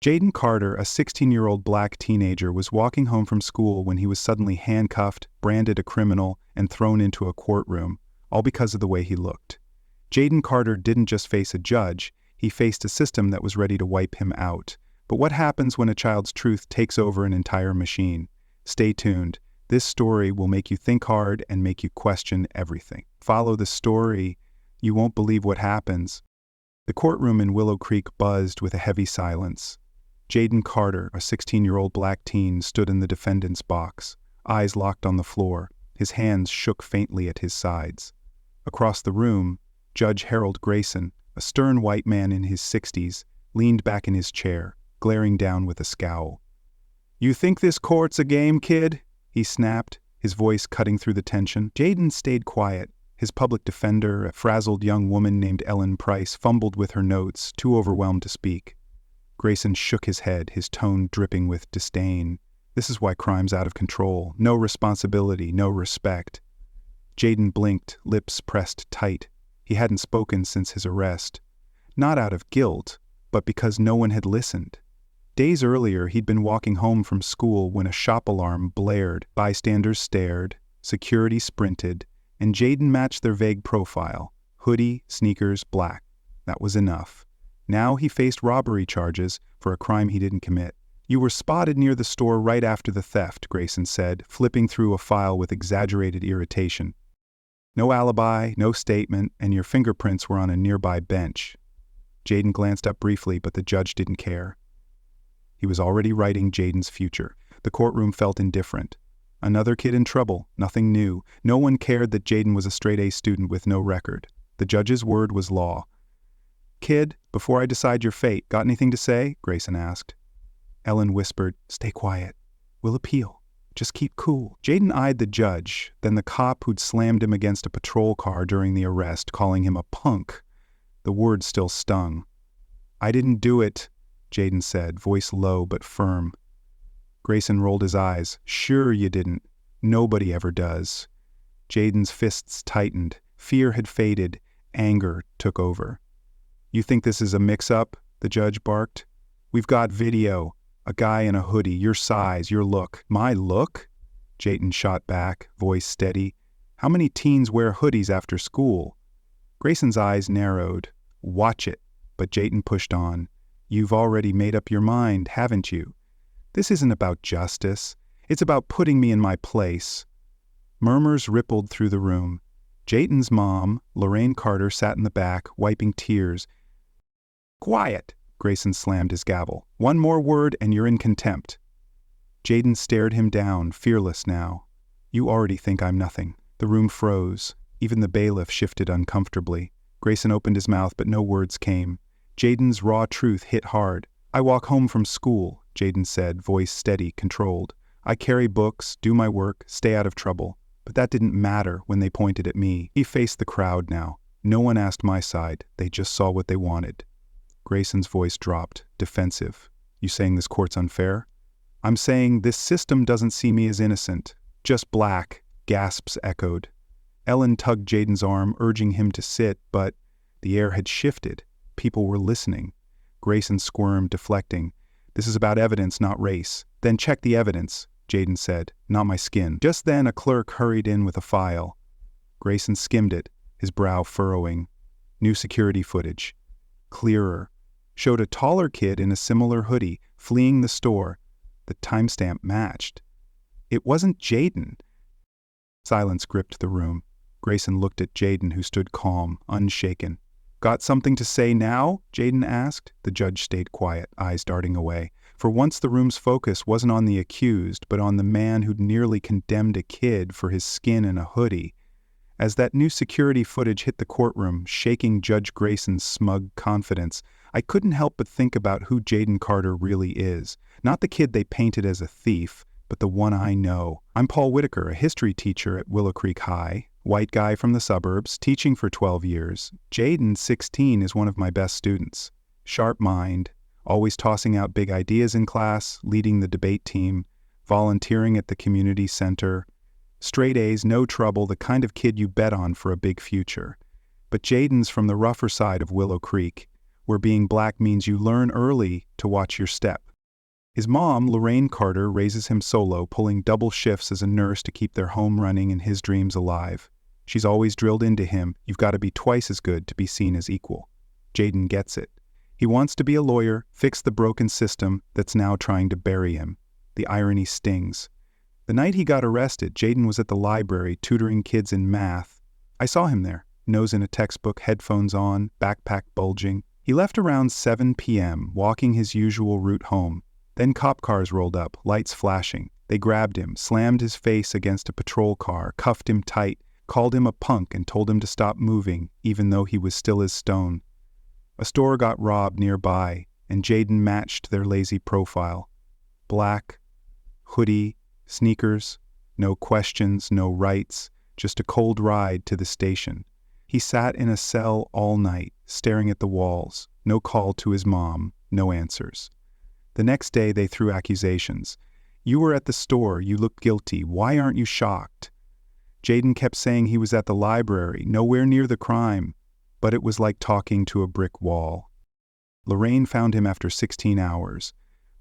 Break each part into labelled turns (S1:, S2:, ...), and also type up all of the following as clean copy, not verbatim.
S1: Jaden Carter, a 16-year-old black teenager, was walking home from school when he was suddenly handcuffed, branded a criminal, and thrown into a courtroom, all because of the way he looked. Jaden Carter didn't just face a judge, he faced a system that was ready to wipe him out. But what happens when a child's truth takes over an entire machine? Stay tuned. This story will make you think hard and make you question everything. Follow the story. You won't believe what happens. The courtroom in Willow Creek buzzed with a heavy silence. Jaden Carter, a 16-year-old black teen, stood in the defendant's box, eyes locked on the floor. His hands shook faintly at his sides. Across the room, Judge Harold Grayson, a stern white man in his 60s, leaned back in his chair, glaring down with a scowl. "You think this court's a game, kid?" he snapped, his voice cutting through the tension. Jaden stayed quiet. His public defender, a frazzled young woman named Ellen Price, fumbled with her notes, too overwhelmed to speak. Grayson shook his head, his tone dripping with disdain. This is why crime's out of control. No responsibility, no respect. Jaden blinked, lips pressed tight. He hadn't spoken since his arrest. Not out of guilt, but because no one had listened. Days earlier, he'd been walking home from school when a shop alarm blared. Bystanders stared, security sprinted, and Jaden matched their vague profile. Hoodie, sneakers, black. That was enough. Now he faced robbery charges for a crime he didn't commit. "You were spotted near the store right after the theft," Grayson said, flipping through a file with exaggerated irritation. "No alibi, no statement, and your fingerprints were on a nearby bench." Jaden glanced up briefly, but the judge didn't care. He was already writing Jaden's future. The courtroom felt indifferent. Another kid in trouble, nothing new. No one cared that Jaden was a straight-A student with no record. The judge's word was law. "Kid, before I decide your fate, got anything to say?" Grayson asked. Ellen whispered, "Stay quiet. We'll appeal. Just keep cool." Jaden eyed the judge, then the cop who'd slammed him against a patrol car during the arrest, calling him a punk. The word still stung. "I didn't do it," Jaden said, voice low but firm. Grayson rolled his eyes. "Sure you didn't. Nobody ever does." Jaden's fists tightened. Fear had faded. Anger took over. "You think this is a mix-up?" the judge barked. "We've got video. A guy in a hoodie, your size, your look." "My look?" Jaden shot back, voice steady. "How many teens wear hoodies after school?" Grayson's eyes narrowed. "Watch it." But Jaden pushed on. "You've already made up your mind, haven't you? This isn't about justice. It's about putting me in my place." Murmurs rippled through the room. Jaden's mom, Lorraine Carter, sat in the back, wiping tears. "Quiet!" Grayson slammed his gavel. "One more word and you're in contempt." Jaden stared him down, fearless now. "You already think I'm nothing." The room froze. Even the bailiff shifted uncomfortably. Grayson opened his mouth, but no words came. Jaden's raw truth hit hard. "I walk home from school," Jaden said, voice steady, controlled. "I carry books, do my work, stay out of trouble. But that didn't matter when they pointed at me." He faced the crowd now. No one asked my side. They just saw what they wanted. Grayson's voice dropped, defensive. "You saying this court's unfair?" "I'm saying this system doesn't see me as innocent. Just black," gasps echoed. Ellen tugged Jaden's arm, urging him to sit, but the air had shifted. People were listening. Grayson squirmed, deflecting. "This is about evidence, not race." "Then check the evidence," Jaden said. "Not my skin." Just then a clerk hurried in with a file. Grayson skimmed it, his brow furrowing. New security footage. Clearer. Showed a taller kid in a similar hoodie, fleeing the store. The timestamp matched. It wasn't Jaden. Silence gripped the room. Grayson looked at Jaden, who stood calm, unshaken. "Got something to say now?" Jaden asked. The judge stayed quiet, eyes darting away. For once the room's focus wasn't on the accused, but on the man who'd nearly condemned a kid for his skin and a hoodie. As that new security footage hit the courtroom, shaking Judge Grayson's smug confidence, I couldn't help but think about who Jaden Carter really is. Not the kid they painted as a thief, but the one I know. I'm Paul Whitaker, a history teacher at Willow Creek High. White guy from the suburbs, teaching for 12 years. Jaden, 16, is one of my best students. Sharp mind, always tossing out big ideas in class, leading the debate team, volunteering at the community center. Straight A's, no trouble, the kind of kid you bet on for a big future. But Jaden's from the rougher side of Willow Creek, where being black means you learn early to watch your step. His mom, Lorraine Carter, raises him solo, pulling double shifts as a nurse to keep their home running and his dreams alive. She's always drilled into him, you've got to be twice as good to be seen as equal. Jaden gets it. He wants to be a lawyer, fix the broken system that's now trying to bury him. The irony stings. The night he got arrested, Jaden was at the library tutoring kids in math. I saw him there, nose in a textbook, headphones on, backpack bulging. He left around 7 p.m., walking his usual route home. Then cop cars rolled up, lights flashing. They grabbed him, slammed his face against a patrol car, cuffed him tight, called him a punk and told him to stop moving, even though he was still as stone. A store got robbed nearby, and Jaden matched their lazy profile. Black, hoodie, sneakers, no questions, no rights, just a cold ride to the station. He sat in a cell all night, staring at the walls, no call to his mom, no answers. The next day they threw accusations. You were at the store, you looked guilty, why aren't you shocked? Jaden kept saying he was at the library, nowhere near the crime, but it was like talking to a brick wall. Lorraine found him after 16 hours,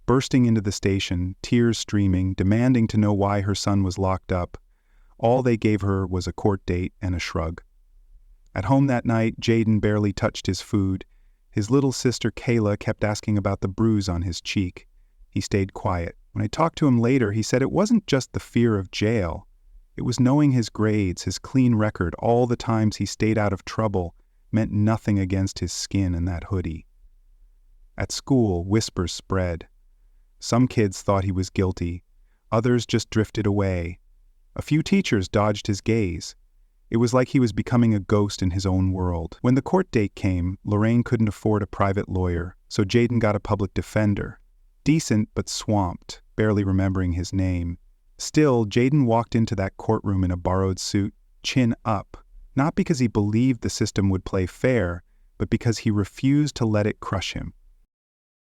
S1: bursting into the station, tears streaming, demanding to know why her son was locked up. All they gave her was a court date and a shrug. At home that night, Jaden barely touched his food. His little sister Kayla kept asking about the bruise on his cheek. He stayed quiet. When I talked to him later, he said it wasn't just the fear of jail. It was knowing his grades, his clean record, all the times he stayed out of trouble, meant nothing against his skin and that hoodie. At school, whispers spread. Some kids thought he was guilty. Others just drifted away. A few teachers dodged his gaze. It was like he was becoming a ghost in his own world. When the court date came, Lorraine couldn't afford a private lawyer, so Jaden got a public defender. Decent but swamped, barely remembering his name. Still, Jaden walked into that courtroom in a borrowed suit, chin up, not because he believed the system would play fair, but because he refused to let it crush him.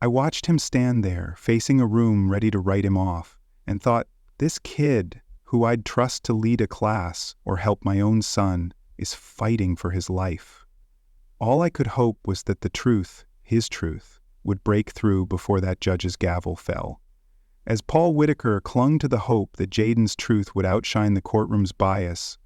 S1: I watched him stand there, facing a room ready to write him off, and thought, this kid, who I'd trust to lead a class or help my own son, is fighting for his life. All I could hope was that the truth, his truth, would break through before that judge's gavel fell. As Paul Whitaker clung to the hope that Jaden's truth would outshine the courtroom's bias,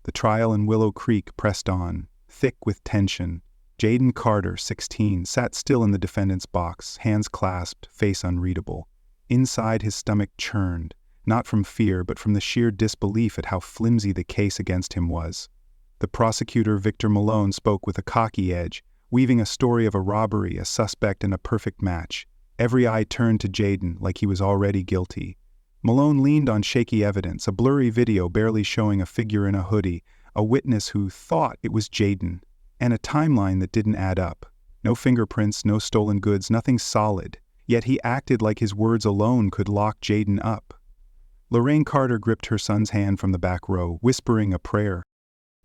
S1: the trial in Willow Creek pressed on, thick with tension. Jaden Carter, 16, sat still in the defendant's box, hands clasped, face unreadable. Inside, his stomach churned, not from fear but from the sheer disbelief at how flimsy the case against him was. The prosecutor, Victor Malone, spoke with a cocky edge, weaving a story of a robbery, a suspect, and a perfect match. Every eye turned to Jaden like he was already guilty. Malone leaned on shaky evidence, a blurry video barely showing a figure in a hoodie, a witness who thought it was Jaden, and a timeline that didn't add up. No fingerprints, no stolen goods, nothing solid. Yet he acted like his words alone could lock Jaden up. Lorraine Carter gripped her son's hand from the back row, whispering a prayer.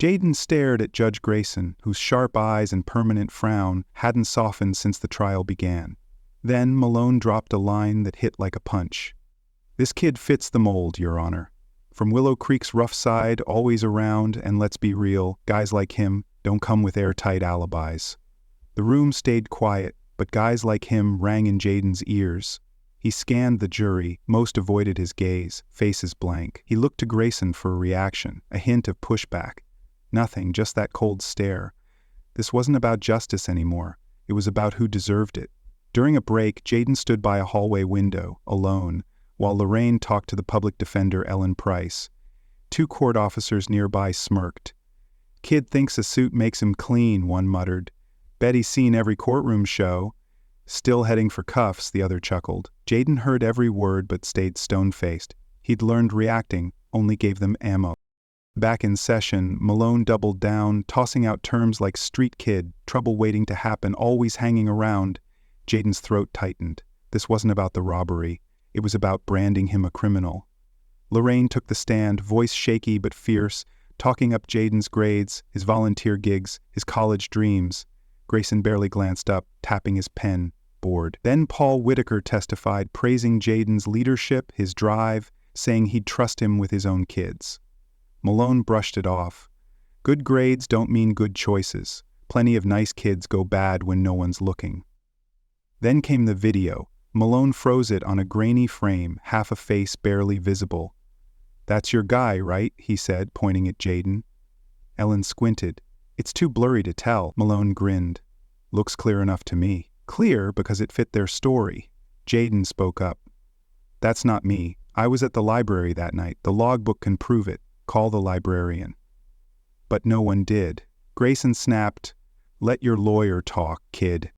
S1: Jaden stared at Judge Grayson, whose sharp eyes and permanent frown hadn't softened since the trial began. Then Malone dropped a line that hit like a punch. This kid fits the mold, Your Honor. From Willow Creek's rough side, always around, and let's be real, guys like him don't come with airtight alibis. The room stayed quiet, but guys like him rang in Jaden's ears. He scanned the jury, most avoided his gaze, faces blank. He looked to Grayson for a reaction, a hint of pushback. Nothing, just that cold stare. This wasn't about justice anymore. It was about who deserved it. During a break, Jaden stood by a hallway window, alone, while Lorraine talked to the public defender, Ellen Price. Two court officers nearby smirked. Kid thinks a suit makes him clean, one muttered. Bet he's seen every courtroom show. Still heading for cuffs, the other chuckled. Jaden heard every word but stayed stone-faced. He'd learned reacting, only gave them ammo. Back in session, Malone doubled down, tossing out terms like street kid, trouble waiting to happen, always hanging around. Jaden's throat tightened. This wasn't about the robbery. It was about branding him a criminal. Lorraine took the stand, voice shaky but fierce, talking up Jaden's grades, his volunteer gigs, his college dreams. Grayson barely glanced up, tapping his pen, bored. Then Paul Whitaker testified, praising Jaden's leadership, his drive, saying he'd trust him with his own kids. Malone brushed it off. Good grades don't mean good choices. Plenty of nice kids go bad when no one's looking. Then came the video. Malone froze it on a grainy frame, half a face barely visible. "That's your guy, right?" he said, pointing at Jayden. Ellen squinted. "It's too blurry to tell." Malone grinned. "Looks clear enough to me." Clear because it fit their story. Jayden spoke up. "That's not me. I was at the library that night. The logbook can prove it. Call the librarian." But no one did. Grayson snapped, "Let your lawyer talk, kid."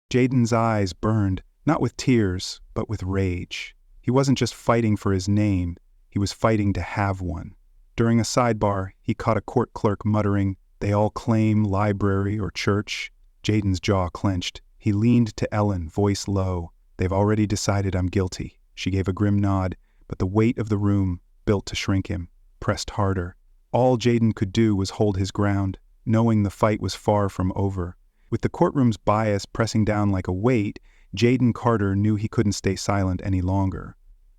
S1: Jayden's eyes burned, not with tears, but with rage. He wasn't just fighting for his name, he was fighting to have one. During a sidebar, he caught a court clerk muttering, "They all claim library or church." Jayden's jaw clenched. He leaned to Ellen, voice low. "They've already decided I'm guilty." She gave a grim nod, but the weight of the room, built to shrink him, pressed harder. All Jayden could do was hold his ground, knowing the fight was far from over. With the courtroom's bias pressing down like a weight, Jayden Carter knew he couldn't stay silent any longer.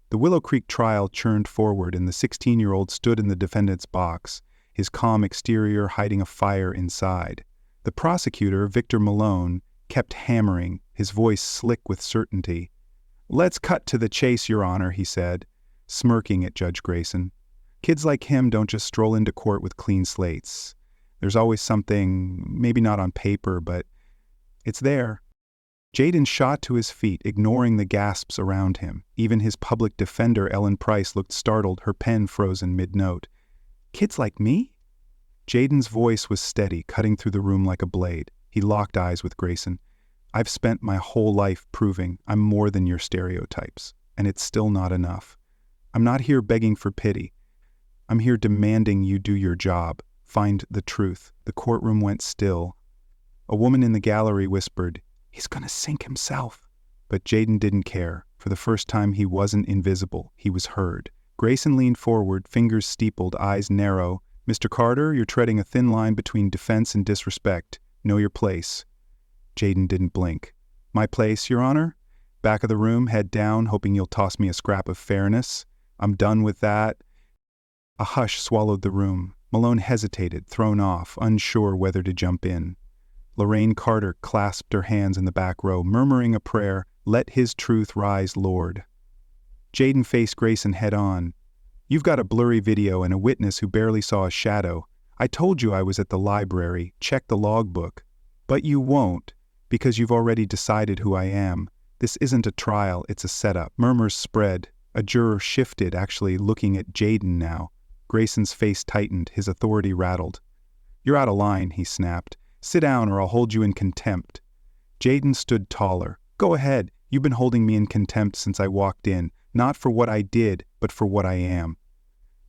S1: The Willow Creek trial churned forward, and the 16-year-old stood in the defendant's box, his calm exterior hiding a fire inside. The prosecutor, Victor Malone, kept hammering, his voice slick with certainty. "Let's cut to the chase, Your Honor," he said, smirking at Judge Grayson. "Kids like him don't just stroll into court with clean slates. There's always something, maybe not on paper, but it's there." Jayden shot to his feet, ignoring the gasps around him. Even his public defender, Ellen Price, looked startled, her pen frozen mid-note. "Kids like me?" Jayden's voice was steady, cutting through the room like a blade. He locked eyes with Grayson. "I've spent my whole life proving I'm more than your stereotypes, and it's still not enough. I'm not here begging for pity. I'm here demanding you do your job. Find the truth." The courtroom went still. A woman in the gallery whispered, "He's gonna sink himself." But Jayden didn't care. For the first time, he wasn't invisible. He was heard. Grayson leaned forward, fingers steepled, eyes narrow. "Mr. Carter, you're treading a thin line between defense and disrespect. Know your place." Jayden didn't blink. "My place, Your Honor? Back of the room, head down, hoping you'll toss me a scrap of fairness. I'm done with that." A hush swallowed the room. Malone hesitated, thrown off, unsure whether to jump in. Lorraine Carter clasped her hands in the back row, murmuring a prayer, "Let his truth rise, Lord." Jayden faced Grayson head-on. "You've got a blurry video and a witness who barely saw a shadow. I told you I was at the library. Check the logbook. But you won't, because you've already decided who I am. This isn't a trial, it's a setup." Murmurs spread. A juror shifted, actually looking at Jayden now. Grayson's face tightened, his authority rattled. "You're out of line," he snapped. "Sit down or I'll hold you in contempt." Jayden stood taller. "Go ahead. You've been holding me in contempt since I walked in, not for what I did, but for what I am."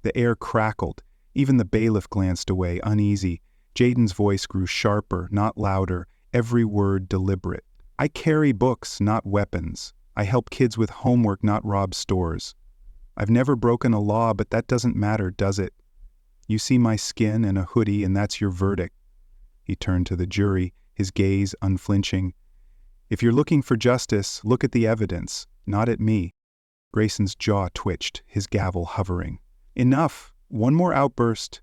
S1: The air crackled. Even the bailiff glanced away, uneasy. Jayden's voice grew sharper, not louder, every word deliberate. "I carry books, not weapons. I help kids with homework, not rob stores. I've never broken a law, but that doesn't matter, does it? You see my skin and a hoodie, and that's your verdict." He turned to the jury, his gaze unflinching. "If you're looking for justice, look at the evidence, not at me." Grayson's jaw twitched, his gavel hovering. "Enough! One more outburst."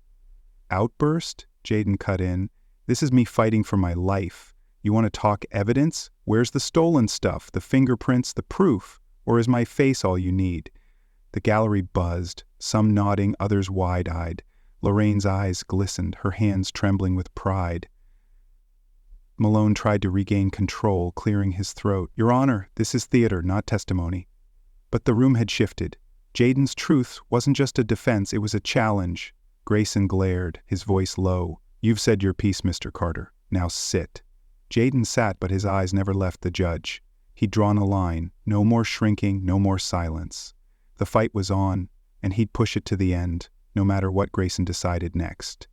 S1: "Outburst?" Jayden cut in. "This is me fighting for my life. You want to talk evidence? Where's the stolen stuff, the fingerprints, the proof? Or is my face all you need?" The gallery buzzed, some nodding, others wide-eyed. Lorraine's eyes glistened, her hands trembling with pride. Malone tried to regain control, clearing his throat. "Your Honor, this is theater, not testimony." But the room had shifted. Jayden's truth wasn't just a defense, it was a challenge. Grayson glared, his voice low. "You've said your piece, Mr. Carter. Now sit." Jayden sat, but his eyes never left the judge. He'd drawn a line. No more shrinking, no more silence. The fight was on, and he'd push it to the end, no matter what Grayson decided next.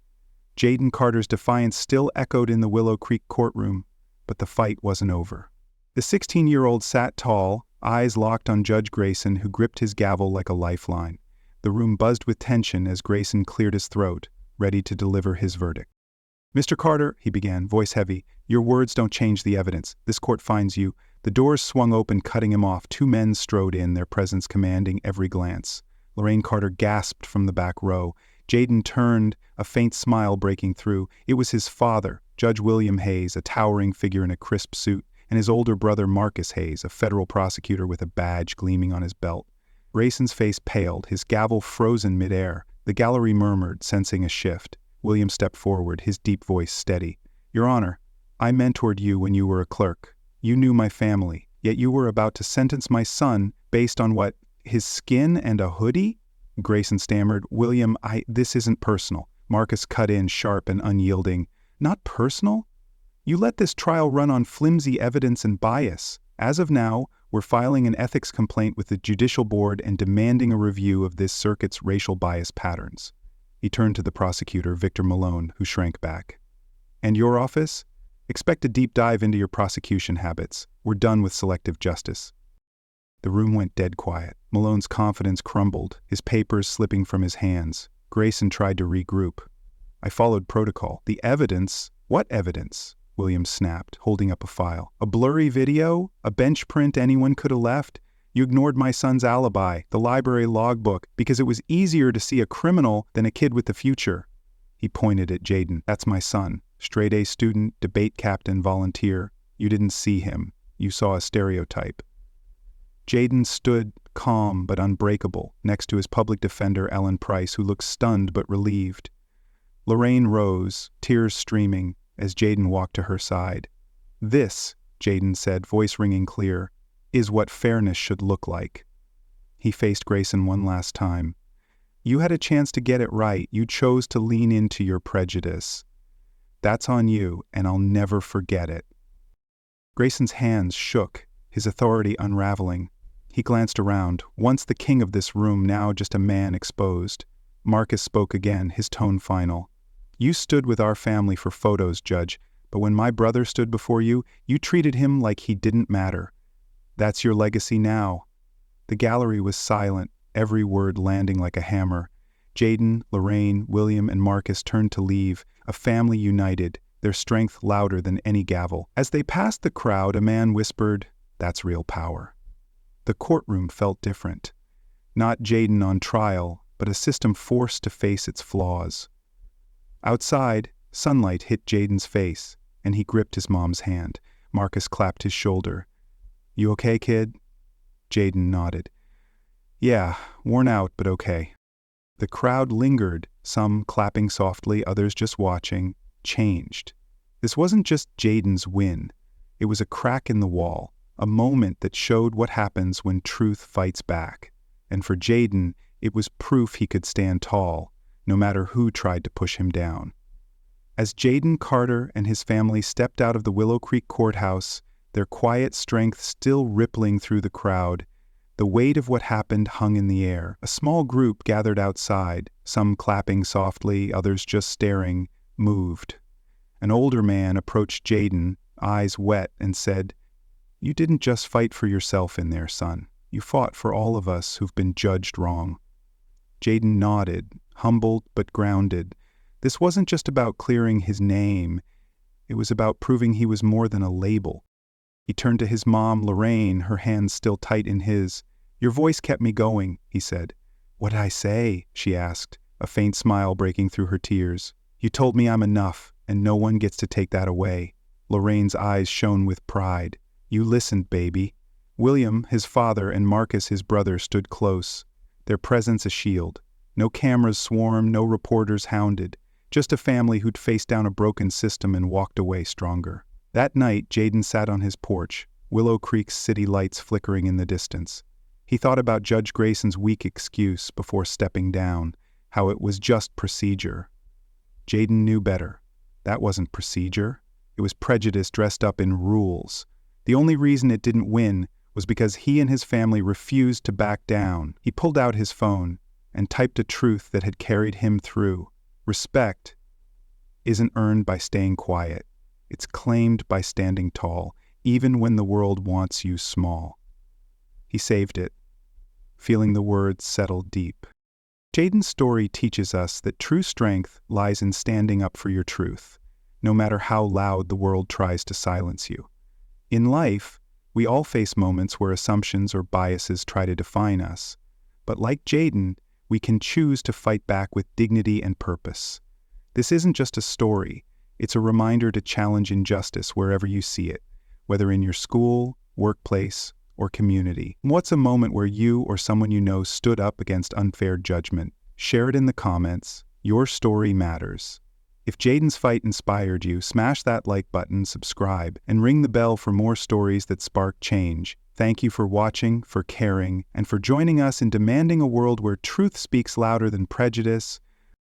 S1: Jayden Carter's defiance still echoed in the Willow Creek courtroom, but the fight wasn't over. The 16-year-old sat tall, eyes locked on Judge Grayson, who gripped his gavel like a lifeline. The room buzzed with tension as Grayson cleared his throat, ready to deliver his verdict. "Mr. Carter," he began, voice heavy, "your words don't change the evidence. This court finds you." The doors swung open, cutting him off. Two men strode in, their presence commanding every glance. Lorraine Carter gasped from the back row. Jayden turned, a faint smile breaking through. It was his father, Judge William Hayes, a towering figure in a crisp suit, and his older brother Marcus Hayes, a federal prosecutor with a badge gleaming on his belt. Grayson's face paled, his gavel frozen midair. The gallery murmured, sensing a shift. William stepped forward, his deep voice steady. "Your Honor, I mentored you when you were a clerk. You knew my family, yet you were about to sentence my son based on what? His skin and a hoodie?" Grayson stammered. "William, this isn't personal." Marcus cut in, sharp and unyielding. "Not personal? You let this trial run on flimsy evidence and bias. As of now, we're filing an ethics complaint with the Judicial Board and demanding a review of this circuit's racial bias patterns." He turned to the prosecutor, Victor Malone, who shrank back. "And your office? Expect a deep dive into your prosecution habits. We're done with selective justice." The room went dead quiet. Malone's confidence crumbled, his papers slipping from his hands. Grayson tried to regroup. "I followed protocol. The evidence—" "What evidence?" Williams snapped, holding up a file. "A blurry video? A bench print anyone could have left? You ignored my son's alibi, the library logbook, because it was easier to see a criminal than a kid with the future." He pointed at Jaden. "That's my son. Straight-A student, debate captain, volunteer. You didn't see him. You saw a stereotype." Jaden stood, calm but unbreakable, next to his public defender, Ellen Price, who looked stunned but relieved. Lorraine rose, tears streaming, as Jaden walked to her side. "This," Jaden said, voice ringing clear, "is what fairness should look like." He faced Grayson one last time. "You had a chance to get it right. You chose to lean into your prejudice. That's on you, and I'll never forget it." Grayson's hands shook, his authority unraveling. He glanced around, once the king of this room, now just a man exposed. Marcus spoke again, his tone final. "You stood with our family for photos, Judge, but when my brother stood before you, you treated him like he didn't matter. That's your legacy now." The gallery was silent, every word landing like a hammer. Jaden, Lorraine, William, and Marcus turned to leave, a family united, their strength louder than any gavel. As they passed the crowd, a man whispered, "That's real power." The courtroom felt different. Not Jaden on trial, but a system forced to face its flaws. Outside, sunlight hit Jaden's face, and he gripped his mom's hand. Marcus clapped his shoulder. "You okay, kid?" Jaden nodded. "Yeah, worn out, but okay." The crowd lingered, some clapping softly, others just watching, changed. This wasn't just Jaden's win. It was a crack in the wall, a moment that showed what happens when truth fights back. And for Jaden, it was proof he could stand tall, no matter who tried to push him down. As Jaden Carter and his family stepped out of the Willow Creek courthouse, their quiet strength still rippling through the crowd, the weight of what happened hung in the air. A small group gathered outside, some clapping softly, others just staring, moved. An older man approached Jaden, eyes wet, and said, "You didn't just fight for yourself in there, son. You fought for all of us who've been judged wrong." Jaden nodded, humbled but grounded. This wasn't just about clearing his name. It was about proving he was more than a label. He turned to his mom, Lorraine, her hands still tight in his. "Your voice kept me going," he said. "What did I say?" she asked, a faint smile breaking through her tears. "You told me I'm enough, and no one gets to take that away." Lorraine's eyes shone with pride. "You listened, baby." William, his father, and Marcus, his brother, stood close, their presence a shield. No cameras swarmed, no reporters hounded, just a family who'd faced down a broken system and walked away stronger. That night, Jaden sat on his porch, Willow Creek's city lights flickering in the distance. He thought about Judge Grayson's weak excuse before stepping down, how it was just procedure. Jaden knew better. That wasn't procedure. It was prejudice dressed up in rules. The only reason it didn't win was because he and his family refused to back down. He pulled out his phone and typed a truth that had carried him through. Respect isn't earned by staying quiet. It's claimed by standing tall, even when the world wants you small. He saved it, feeling the words settle deep. Jaden's story teaches us that true strength lies in standing up for your truth, no matter how loud the world tries to silence you. In life, we all face moments where assumptions or biases try to define us. But like Jaden, we can choose to fight back with dignity and purpose. This isn't just a story. It's a reminder to challenge injustice wherever you see it, whether in your school, workplace, or community. What's a moment where you or someone you know stood up against unfair judgment? Share it in the comments. Your story matters. If Jaden's fight inspired you, smash that like button, subscribe, and ring the bell for more stories that spark change. Thank you for watching, for caring, and for joining us in demanding a world where truth speaks louder than prejudice,